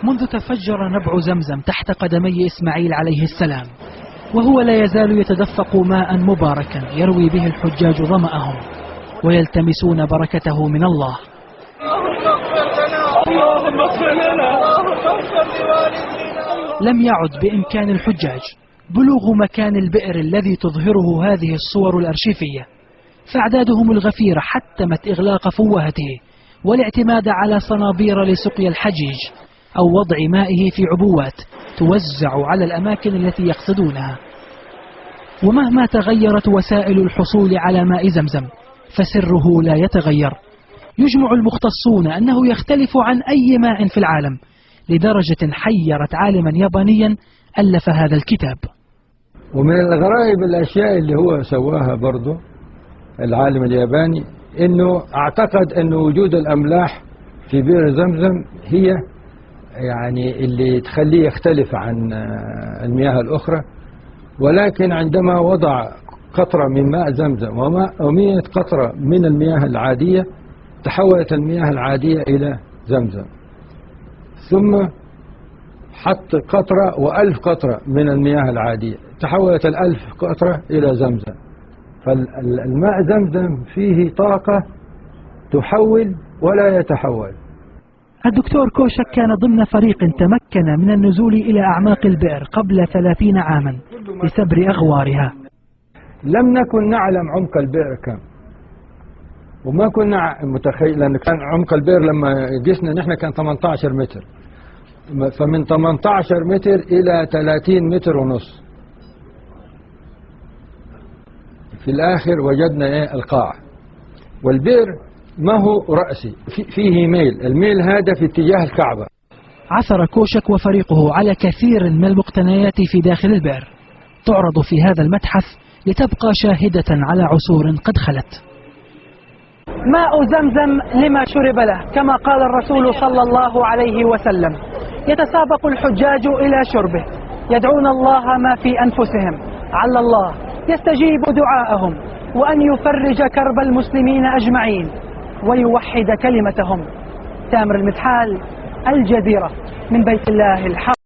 منذ تفجر نبع زمزم تحت قدمي إسماعيل عليه السلام، وهو لا يزال يتدفق ماء مباركا يروي به الحجاج ظمأهم ويلتمسون بركته من الله. لم يعد بإمكان الحجاج بلوغ مكان البئر الذي تظهره هذه الصور الأرشيفية، فأعدادهم الغفيرة حتمت إغلاق فوهته والاعتماد على صنابير لسقي الحجيج أو وضع مائه في عبوات توزع على الأماكن التي يقصدونها. ومهما تغيرت وسائل الحصول على ماء زمزم فسره لا يتغير. يجمع المختصون أنه يختلف عن أي ماء في العالم، لدرجة حيرت عالما يابانيا ألف هذا الكتاب. ومن الغرائب الأشياء اللي هو سواها برضو العالم الياباني، انه اعتقد انه وجود الاملاح في بئر زمزم هي يعني اللي تخليه يختلف عن المياه الاخرى، ولكن عندما وضع قطرة من ماء زمزم و100 قطرة من المياه العادية تحولت المياه العادية الى زمزم، ثم حط قطرة و1000 قطرة من المياه العادية تحولت 1000 قطرة الى زمزم. فالماء زمزم فيه طاقة تحول ولا يتحول. الدكتور كوشك كان ضمن فريق تمكن من النزول إلى أعماق البئر قبل 30 عاما لسبر أغوارها. لم نكن نعلم عمق البئر كم، وما كنا متخيل، لأن كان عمق البئر لما قسنا نحن كان 18 متر، فمن 18 متر إلى 30 متر ونص. في الآخر وجدنا القاع، والبئر ما هو رأسي، فيه ميل، الميل هذا في اتجاه الكعبة. عثر كوشك وفريقه على كثير من المقتنيات في داخل البئر، تعرض في هذا المتحف لتبقى شاهدة على عصور قد خلت. ماء زمزم لما شرب له، كما قال الرسول صلى الله عليه وسلم: يتسابق الحجاج إلى شربه، يدعون الله ما في أنفسهم، عل الله يستجيب دعاءهم وأن يفرج كرب المسلمين أجمعين ويوحد كلمتهم. تامر المدحال، الجزيرة، من بيت الله الحرام.